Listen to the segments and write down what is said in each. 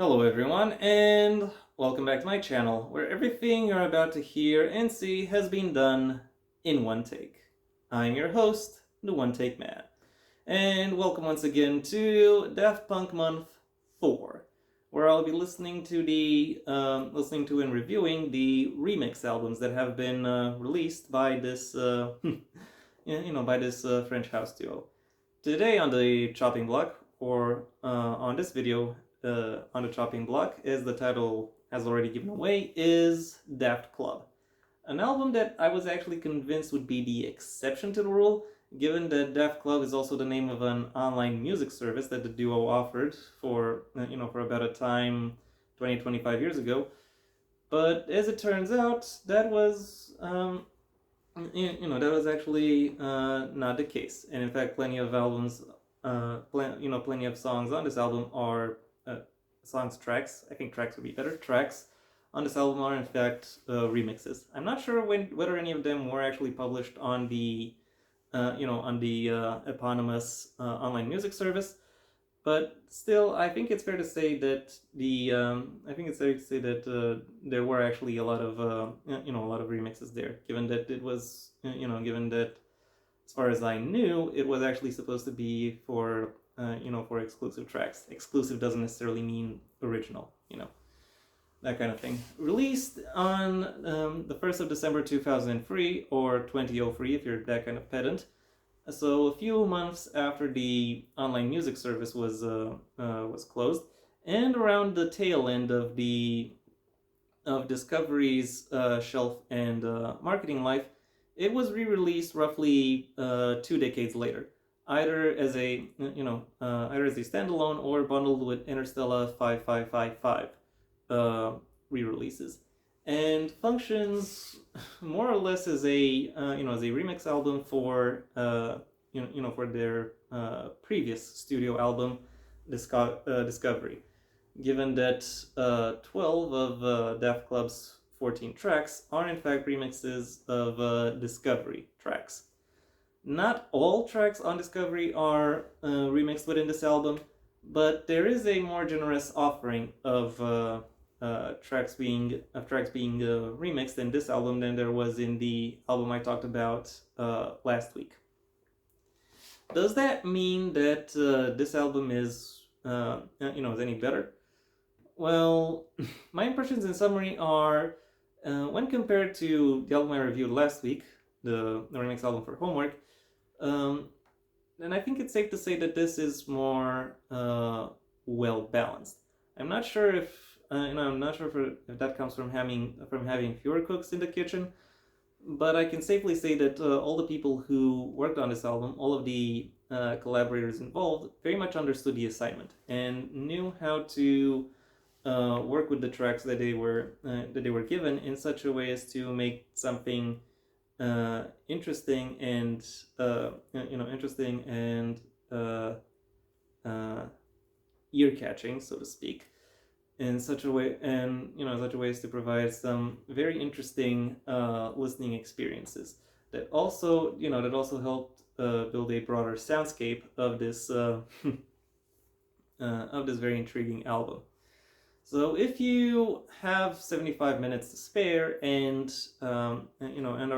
Hello everyone, and welcome back to my channel, where everything you're about to hear and see has been done in one take. I'm your host, the One Take Man, and welcome once again to Daft Punk Month 4, where I'll be listening to and reviewing the remix albums that have been released by this, by this French house duo. Today on the chopping block, or on this video on the chopping block, as the title has already given away, is Daft Club. An album that I was actually convinced would be the exception to the rule, given that Daft Club is also the name of an online music service that the duo offered for about a time 25 years ago. But as it turns out, that was actually not the case. And in fact, plenty of albums, plenty of songs on this album are tracks. I think tracks would be better. Tracks on this album are in fact remixes. I'm not sure whether any of them were actually published on the, eponymous online music service. But still, I think it's fair to say that there were actually a lot of remixes there. Given that, as far as I knew, it was actually supposed to be for exclusive tracks. Exclusive doesn't necessarily mean original, that kind of thing. Released on the 1st of December 2003, or 2003 if you're that kind of pedant. So a few months after the online music service was closed, and around the tail end of Discovery's shelf and marketing life, it was re-released roughly 2 decades later, either as a standalone or bundled with Interstellar 5555 re-releases, and functions more or less as a remix album for for their previous studio album Discovery. Given that 12 of Daft Club's 14 tracks are in fact remixes of Discovery tracks. Not all tracks on Discovery are remixed within this album, but there is a more generous offering of tracks being remixed in this album than there was in the album I talked about last week. Does that mean that this album is any better? Well, my impressions in summary are, when compared to the album I reviewed last week, the remix album for Homework, then I think it's safe to say that this is more well balanced. I'm not sure if if that comes from having fewer cooks in the kitchen, but I can safely say that all the people who worked on this album, all of the collaborators involved, very much understood the assignment and knew how to work with the tracks that they were given in such a way as to make something interesting and ear catching, so to speak, in such a way as to provide some very interesting listening experiences that also helped build a broader soundscape of this very intriguing album. So if you have 75 minutes to spare and are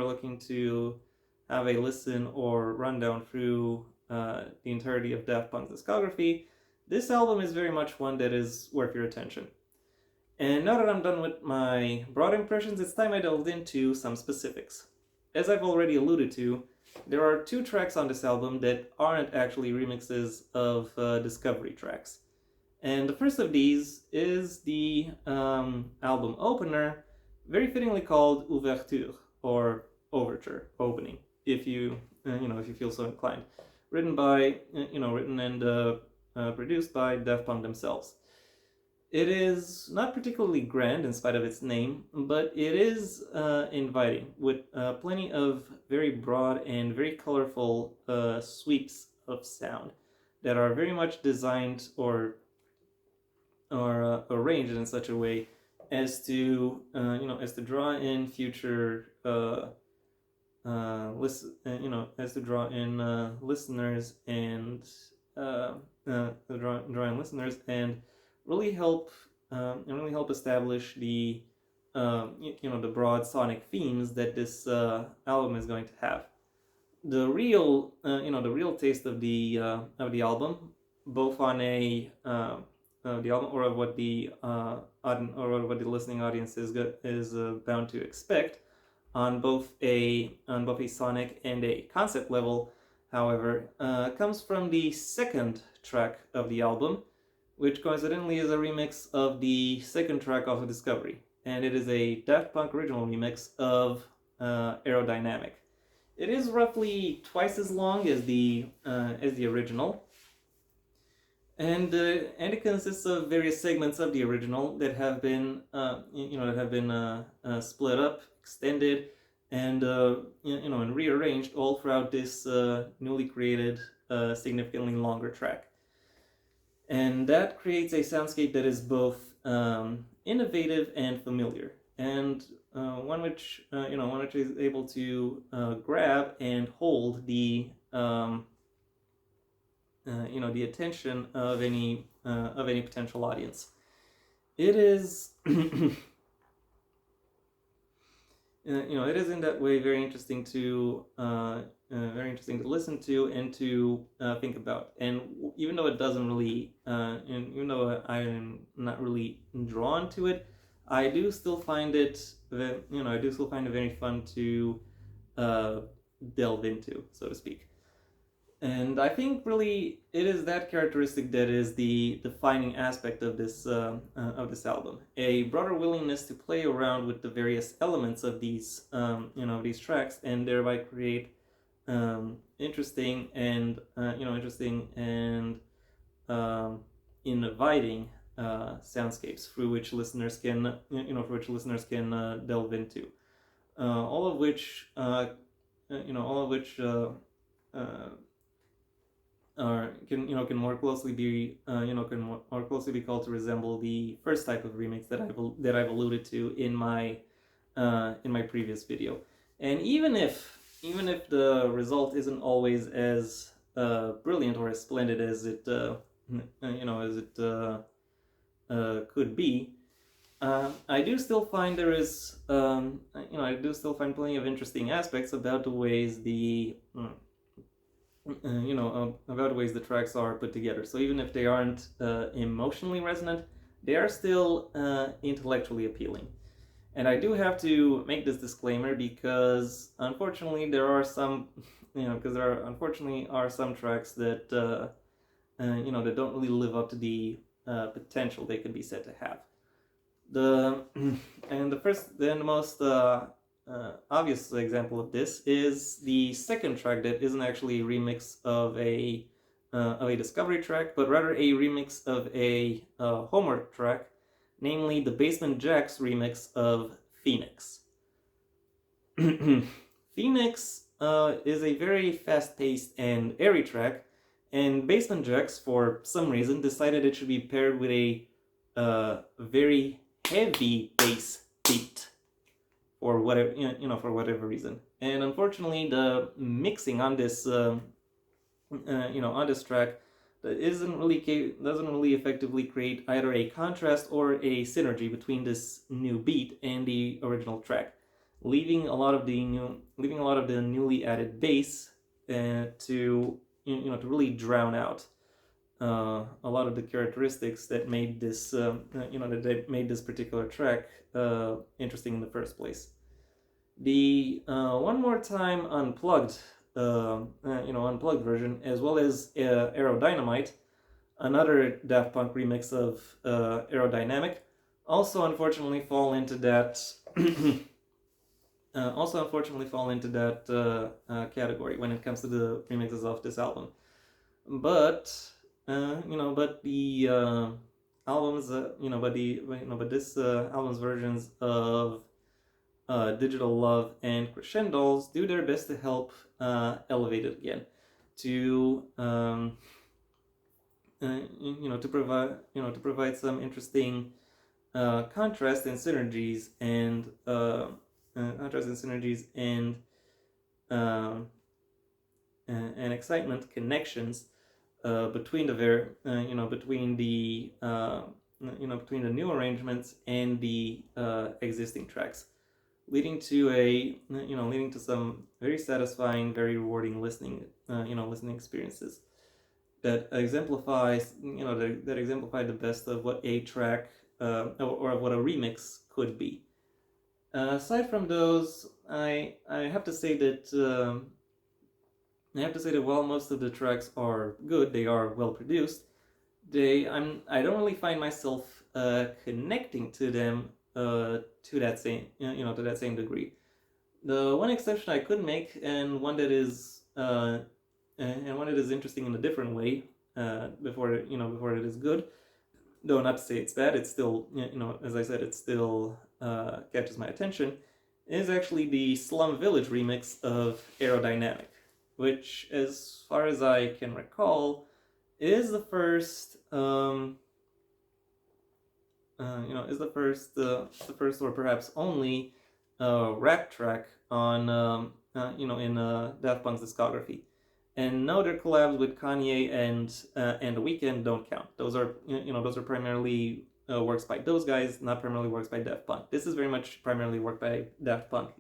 looking to have a listen or rundown through the entirety of Daft Punk's discography, this album is very much one that is worth your attention. And now that I'm done with my broad impressions, it's time I delved into some specifics. As I've already alluded to, there are 2 tracks on this album that aren't actually remixes of Discovery tracks. And the first of these is the album opener, very fittingly called Ouverture, or Overture, opening, if you feel so inclined. Written and produced by Daft Punk themselves. It is not particularly grand in spite of its name, but it is inviting, with plenty of very broad and very colorful sweeps of sound that are very much designed or arranged in such a way as to draw in future listeners and really help establish the the broad sonic themes that this album is going to have. The real taste of the album, both on a the album or of what the or what the listening audience is bound to expect on both a sonic and a concept level, however, comes from the second track of the album, which coincidentally is a remix of the second track of Discovery, and it is a Daft Punk original remix of Aerodynamic. It is roughly twice as long as the original, and it consists of various segments of the original that have been split up, extended, and and rearranged all throughout this newly created significantly longer track. And that creates a soundscape that is both innovative and familiar, and one which is able to grab and hold the attention of any potential audience. It is it is in that way very interesting to listen to and to think about. And even though it doesn't really, and even though I am not really drawn to it, I do still find it very fun to delve into, so to speak. And I think really it is that characteristic that is the defining aspect of this album. A broader willingness to play around with the various elements of these tracks, and thereby create interesting and inviting soundscapes through which listeners can delve into. All of which can more closely be more closely be called to resemble the first type of remix that I've alluded to in my previous video. And even if the result isn't always as brilliant or as splendid as it could be, I do still find I do still find plenty of interesting aspects about the ways about the ways the tracks are put together. So even if they aren't emotionally resonant, they are still intellectually appealing. And I do have to make this disclaimer because unfortunately there are some tracks that that don't really live up to the potential they could be said to have. The most obvious example of this is the second track that isn't actually a remix of a Discovery track, but rather a remix of a homework track, namely the Basement Jaxx remix of Phoenix. Phoenix is a very fast-paced and airy track, and Basement Jaxx, for some reason, decided it should be paired with a very heavy bass beat for whatever reason. And unfortunately, the mixing on this on this track doesn't really effectively create either a contrast or a synergy between this new beat and the original track, leaving a lot of the newly added bass to really drown out a lot of the characteristics that made this particular track interesting in the first place. The One More Time unplugged unplugged version, as well as Aerodynamite, another Daft Punk remix of Aerodynamic, also unfortunately fall into that category when it comes to the remixes of this album. But the albums, but this album's versions of Digital Love and Crescendos do their best to help elevate it again, to provide some interesting contrast and synergies and excitement connections between the between the new arrangements and the existing tracks, leading to some very satisfying, very rewarding listening experiences that exemplify the best of what a track or what a remix could be. Aside from those, I have to say that while most of the tracks are good, they are well produced. I don't really find myself connecting to them to that same degree. The one exception I could make, and one that is interesting in a different way, before it is good, though not to say it's bad, it's still, as I said, it still catches my attention, is actually the Slum Village remix of Aerodynamic, which, as far as I can recall, is the first or perhaps only rap track on in Daft Punk's discography. And no, their collabs with Kanye and The Weeknd don't count. Those are primarily works by those guys, not primarily works by Daft Punk. This is very much primarily work by Daft Punk,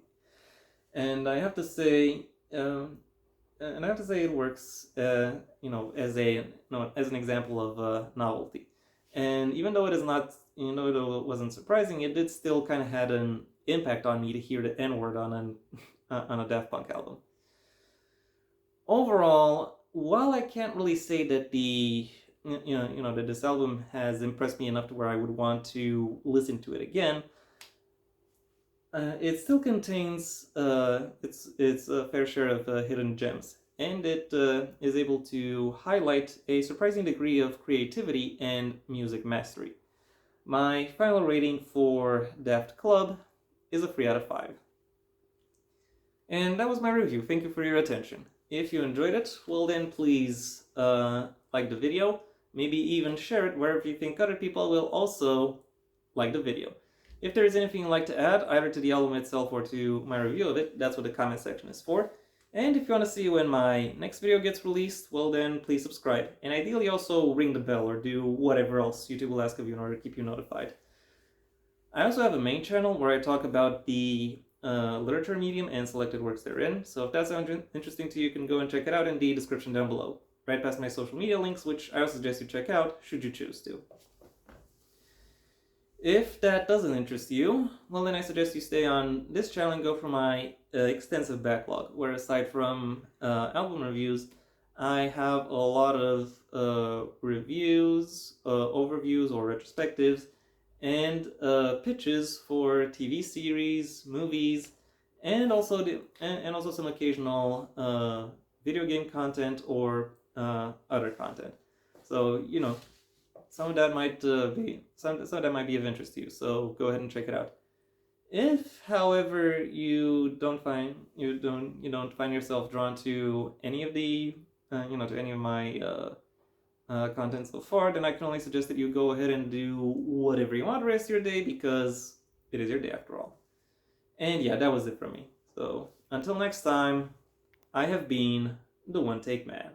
and I have to say, it works, as an example of novelty. And even though it wasn't surprising, it did still kind of had an impact on me to hear the N word on on a Daft Punk album. Overall, while I can't really say that that this album has impressed me enough to where I would want to listen to it again, it still contains its fair share of hidden gems, and it is able to highlight a surprising degree of creativity and music mastery. My final rating for Daft Club is a 3 out of 5. And that was my review. Thank you for your attention. If you enjoyed it, well then please like the video, maybe even share it wherever you think other people will also like the video. If there is anything you'd like to add, either to the album itself or to my review of it, that's what the comment section is for. And if you want to see when my next video gets released, well then please subscribe. And ideally also ring the bell or do whatever else YouTube will ask of you in order to keep you notified. I also have a main channel where I talk about the literature medium and selected works therein, so if that sounds interesting to you, you can go and check it out in the description down below, right past my social media links, which I also suggest you check out, should you choose to. If that doesn't interest you, well then I suggest you stay on this channel and go for my extensive backlog, where aside from album reviews, I have a lot of reviews, overviews or retrospectives, and pitches for TV series, movies, and also some occasional video game content or other content. So some of that might be of interest to you. So go ahead and check it out. If, however, you don't find yourself drawn to any of the to any of my content so far, then I can only suggest that you go ahead and do whatever you want the rest of your day, because it is your day after all. And yeah, that was it from me. So until next time, I have been the One Take Man.